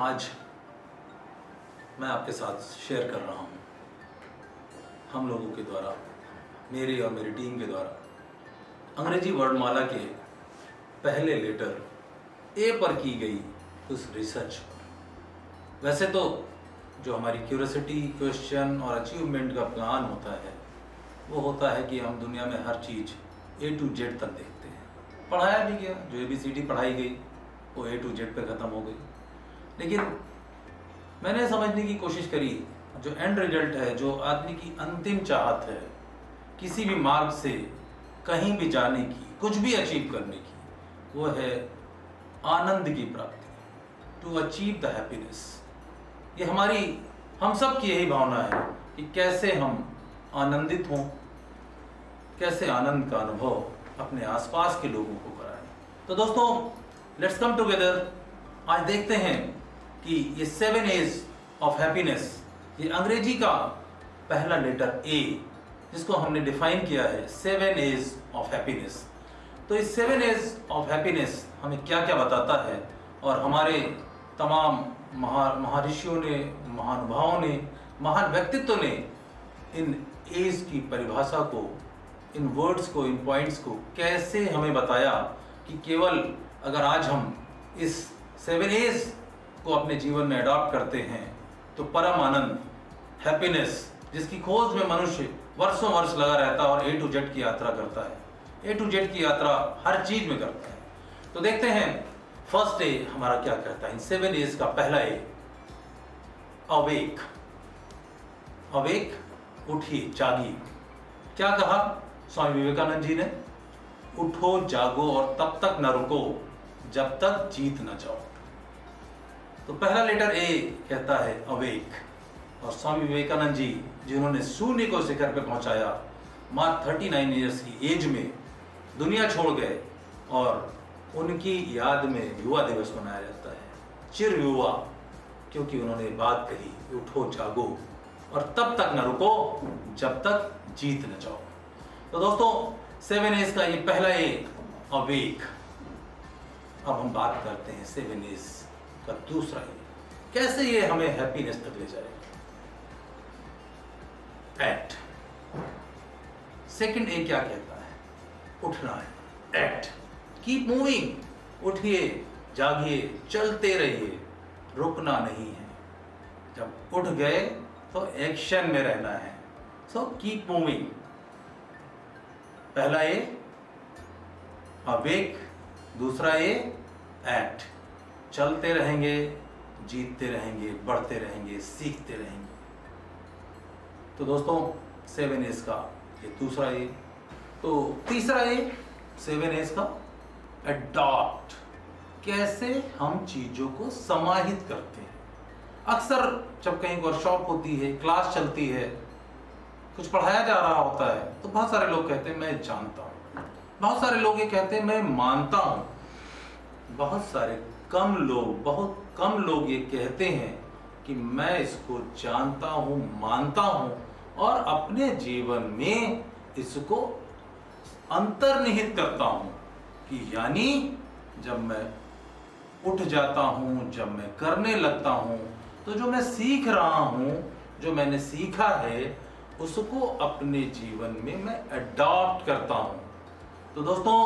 आज मैं आपके साथ शेयर कर रहा हूँ हम लोगों के द्वारा, मेरे और मेरी टीम के द्वारा अंग्रेजी वर्णमाला के पहले लेटर ए पर की गई उस रिसर्च पर। वैसे तो जो हमारी क्यूरियोसिटी, क्वेश्चन और अचीवमेंट का प्लान होता है वो होता है कि हम दुनिया में हर चीज़ A to Z तक देखते हैं। पढ़ाया भी गया, जो ABCD पढ़ाई गई वो A to Z पे ख़त्म हो गई। लेकिन मैंने समझने की कोशिश करी जो एंड रिजल्ट है, जो आदमी की अंतिम चाहत है किसी भी मार्ग से कहीं भी जाने की, कुछ भी अचीव करने की, वो है आनंद की प्राप्ति, टू अचीव द हैप्पीनेस। ये हम सब की यही भावना है कि कैसे हम आनंदित हों, कैसे आनंद का अनुभव अपने आसपास के लोगों को कराएं। तो दोस्तों, लेट्स कम टुगेदर। आज देखते हैं कि ये 7 A's ऑफ हैप्पीनेस, ये अंग्रेजी का पहला लेटर A, जिसको हमने डिफाइन किया है 7 A's ऑफ हैप्पीनेस। तो इस 7 A's ऑफ हैप्पीनेस हमें क्या क्या बताता है, और हमारे तमाम महर्षियों ने, महानुभावों ने, महान व्यक्तित्व ने इन A's की परिभाषा को, इन वर्ड्स को, इन पॉइंट्स को कैसे हमें बताया कि केवल अगर आज हम इस 7 A's को अपने जीवन में अडॉप्ट करते हैं तो परम आनंद, हैप्पीनेस, जिसकी खोज में मनुष्य वर्षों वर्ष लगा रहता है और A to Z की यात्रा करता है। A to Z की यात्रा हर चीज में करता है। तो देखते हैं फर्स्ट A हमारा क्या कहता है। इन 7 A's का पहला A, अवेक। अवेक, उठिए, जागिए। क्या कहा स्वामी विवेकानंद जी ने? उठो, जागो और तब तक न रुको जब तक जीत न जाओ। तो पहला लेटर A कहता है अवेक। और स्वामी विवेकानंद जी, जिन्होंने शून्य को शिखर पे पहुंचाया, मात्र 39 ईयर्स की एज में दुनिया छोड़ गए, और उनकी याद में युवा दिवस मनाया जाता है, चिर युवा, क्योंकि उन्होंने बात कही, उठो, जागो और तब तक न रुको जब तक जीत न जाओ। तो दोस्तों, 7 A's का ये पहला A, अवेक। अब हम बात करते हैं 7 A's का दूसरा A, कैसे ये हमें हैप्पीनेस तक ले जाएगा। एक्ट। सेकंड A क्या कहता है? उठना है, एक्ट, कीप मूविंग। उठिए, जागिए, चलते रहिए, रुकना नहीं है। जब उठ गए तो एक्शन में रहना है। So keep moving. पहला A अवेक, दूसरा A एक्ट। चलते रहेंगे, जीतते रहेंगे, बढ़ते रहेंगे, सीखते रहेंगे। तो दोस्तों, 7 A's का ये दूसरा A। तो तीसरा A 7 A's का अडॉप्ट। कैसे हम चीजों को समाहित करते हैं। अक्सर जब कहीं वर्कशॉप होती है, क्लास चलती है, कुछ पढ़ाया जा रहा होता है, तो बहुत सारे लोग कहते हैं मैं जानता हूं, बहुत सारे लोग ये कहते हैं मैं मानता हूं, बहुत कम लोग ये कहते हैं कि मैं इसको जानता हूं, मानता हूं और अपने जीवन में इसको अंतर्निहित करता हूं। कि यानी जब मैं उठ जाता हूं, जब मैं करने लगता हूं, तो जो मैं सीख रहा हूं, जो मैंने सीखा है, उसको अपने जीवन में मैं अडॉप्ट करता हूं। तो दोस्तों,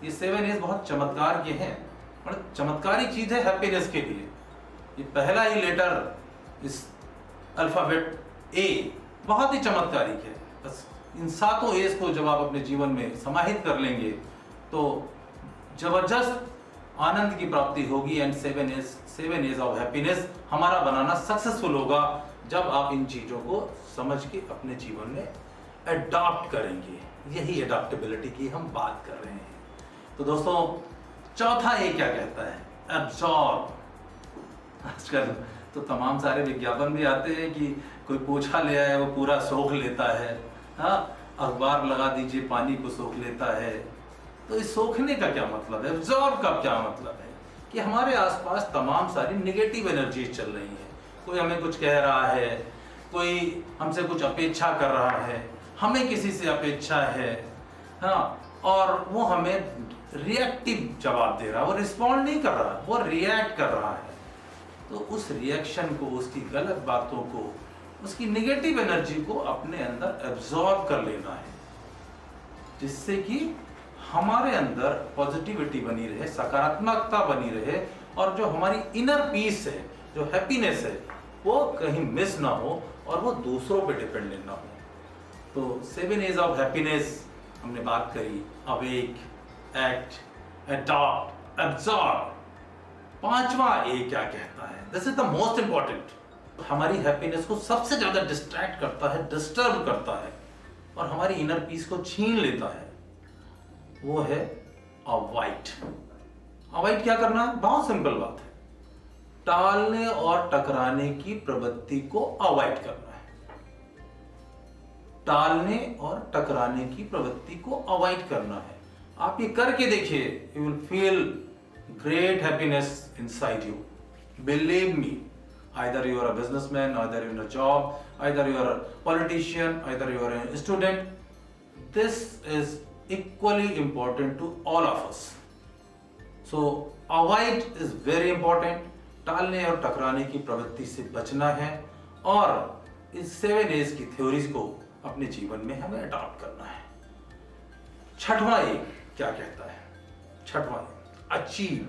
ये 7 A's बहुत चमत्कार के हैं, और चमत्कारी चीज है हैप्पीनेस के लिए। ये पहला ही लेटर, इस अल्फाबेट A, बहुत ही चमत्कारिक है। बस इन 7 A's को जब आप अपने जीवन में समाहित कर लेंगे तो जबरदस्त आनंद की प्राप्ति होगी। एंड 7 A's ऑफ हैप्पीनेस हमारा बनाना सक्सेसफुल होगा जब आप इन चीजों को समझ के अपने जीवन में अडॉप्ट करेंगे। यही अडॉप्टेबिलिटी की हम बात कर रहे हैं। तो दोस्तों, चौथा A क्या कहता है? एब्जॉर्ब। आजकल तो तमाम सारे विज्ञापन भी आते हैं कि कोई पोछा ले आए, वो पूरा सोख लेता है। हाँ, अखबार लगा दीजिए, पानी को सोख लेता है। तो इस सोखने का क्या मतलब है? एब्जॉर्ब का क्या मतलब है? कि हमारे आसपास तमाम सारी नेगेटिव एनर्जीज चल रही हैं। कोई हमें कुछ कह रहा है, कोई हमसे कुछ अपेक्षा कर रहा है, हमें किसी से अपेक्षा है, हाँ, और वो हमें रिएक्टिव जवाब दे रहा है। वो रिस्पॉन्ड नहीं कर रहा, वो रिएक्ट कर रहा है। तो उस रिएक्शन को, उसकी गलत बातों को, उसकी नेगेटिव एनर्जी को अपने अंदर एब्जॉर्ब कर लेना है, जिससे कि हमारे अंदर पॉजिटिविटी बनी रहे, सकारात्मकता बनी रहे, और जो हमारी इनर पीस है, जो हैप्पीनेस है, वो कहीं मिस ना हो और वो दूसरों पे डिपेंडेंट ना हो। तो 7 A's ऑफ हैप्पीनेस हमने बात करी, अवेक, एक्ट, अडॉप्ट, एब्जॉर्ब। 5वां ए क्या कहता है? This is the most important. हमारी हैप्पीनेस को सबसे ज्यादा डिस्ट्रैक्ट करता है, डिस्टर्ब करता है और हमारी इनर पीस को छीन लेता है, वो है अवॉइड। अवॉइड क्या करना है? बहुत सिंपल बात है, टालने और टकराने की प्रवृत्ति को अवॉइड करना है। टालने और टकराने की प्रवृत्ति को अवॉइड करना है। आप ये करके देखिए, you will feel great happiness inside you, believe me. Either you are a businessman, either you're in a job, either you are a politician, either you are a student. This is equally important to all of us. So avoid is very important. टालने और टकराने की प्रवृत्ति से बचना है और इस 7 A's की थ्योरीज को अपने जीवन में हमें अडॉप्ट करना है। 6वां ए क्या कहता है? 6वां अचीव,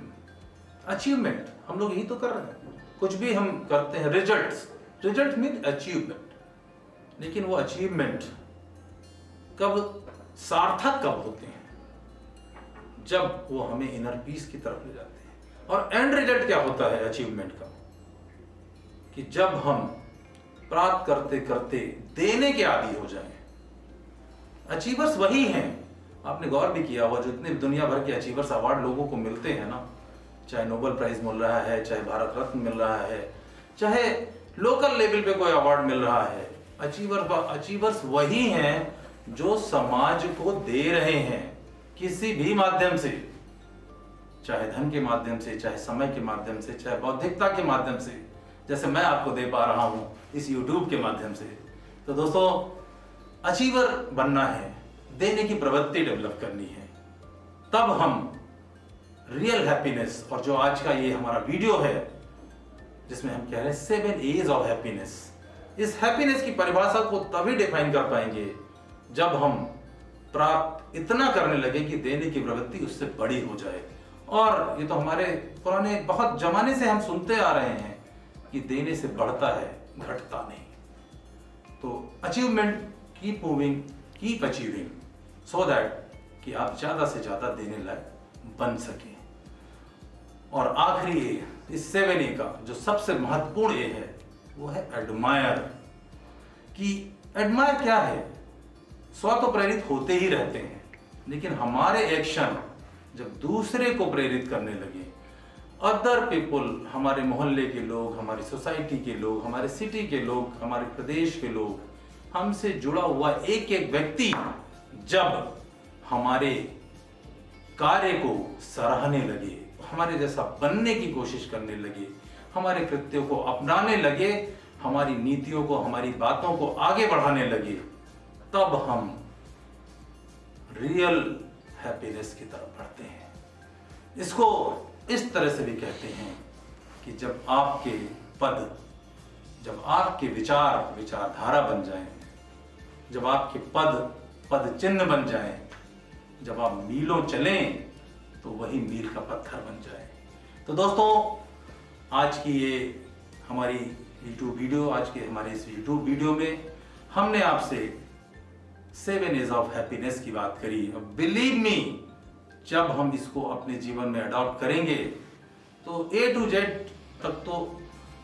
अचीवमेंट। हम लोग यही तो कर रहे हैं, कुछ भी हम करते हैं, रिजल्ट मीन अचीवमेंट। लेकिन वो अचीवमेंट कब सार्थक कब होते हैं? जब वो हमें इनर पीस की तरफ ले जाते हैं। और एंड रिजल्ट क्या होता है अचीवमेंट का? कि जब हम प्राप्त करते करते देने के आदी हो जाएं। अचीवर्स वही हैं, आपने गौर भी किया होगा, जो इतने दुनिया भर के अचीवर्स अवार्ड लोगों को मिलते हैं ना, चाहे नोबेल प्राइज मिल रहा है, चाहे भारत रत्न मिल रहा है, चाहे लोकल लेवल पे कोई अवार्ड मिल रहा है, अचीवर्स वही हैं जो समाज को दे रहे हैं किसी भी माध्यम से, चाहे धन के माध्यम से, चाहे समय के माध्यम से, चाहे बौद्धिकता के माध्यम से, जैसे मैं आपको दे पा रहा हूं इस YouTube के माध्यम से। तो दोस्तों, अचीवर बनना है, देने की प्रवृत्ति डेवलप करनी है, तब हम रियल हैप्पीनेस, और जो आज का ये हमारा वीडियो है जिसमें हम कह रहे हैं 7 A's ऑफ हैप्पीनेस, इस हैप्पीनेस की परिभाषा को तभी डिफाइन कर पाएंगे जब हम प्राप्त इतना करने लगे कि देने की प्रवृत्ति उससे बड़ी हो जाए। और ये तो हमारे पुराने बहुत जमाने से हम सुनते आ रहे हैं कि देने से बढ़ता है, घटता नहीं। तो achievement, keep moving, keep achieving, so that कि आप ज्यादा से ज्यादा देने लायक बन सकें। और आखिरी ए, इस 7 A का जो सबसे महत्वपूर्ण ए है, वो है एडमायर। कि एडमायर क्या है? स्व तो प्रेरित होते ही रहते हैं, लेकिन हमारे एक्शन जब दूसरे को प्रेरित करने लगे, अदर पीपुल, हमारे मोहल्ले के लोग, हमारी सोसाइटी के लोग, हमारे सिटी के लोग, हमारे प्रदेश के लोग, हमसे जुड़ा हुआ एक एक व्यक्ति जब हमारे कार्य को सराहने लगे, हमारे जैसा बनने की कोशिश करने लगे, हमारे कृत्यों को अपनाने लगे, हमारी नीतियों को, हमारी बातों को आगे बढ़ाने लगे, तब हम रियल हैप्पीनेस की तरफ बढ़ते हैं। इसको इस तरह से भी कहते हैं कि जब आपके पद, जब आपके विचार विचारधारा बन जाएं, जब आपके पद चिन्ह बन जाएं, जब आप मीलों चलें तो वही मील का पत्थर बन जाए। तो दोस्तों, आज की ये हमारी YouTube वीडियो, आज के हमारे इस YouTube वीडियो में हमने आपसे 7 A's ऑफ हैप्पीनेस की बात करी। बिलीव मी, जब हम इसको अपने जीवन में अडॉप्ट करेंगे तो A to Z तक तो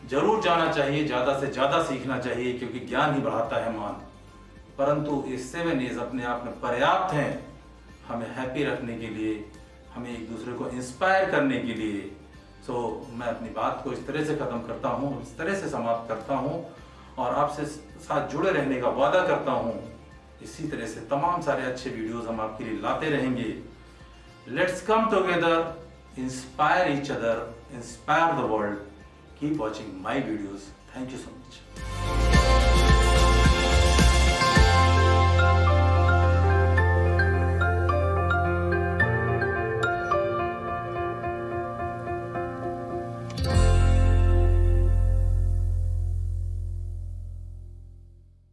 जरूर जाना चाहिए, ज्यादा से ज्यादा सीखना चाहिए, क्योंकि ज्ञान ही बढ़ाता है मान। परंतु ये 7 A's अपने आप में पर्याप्त हैं हमें हैप्पी रखने के लिए, हमें एक दूसरे को इंस्पायर करने के लिए। सो मैं अपनी बात को इस तरह से ख़त्म करता हूँ, इस तरह से समाप्त करता हूँ और आपसे साथ जुड़े रहने का वादा करता हूँ। इसी तरह से तमाम सारे अच्छे वीडियोस हम आपके लिए लाते रहेंगे। Let's come together, inspire each other, inspire the world. Keep watching my videos. Thank you so much.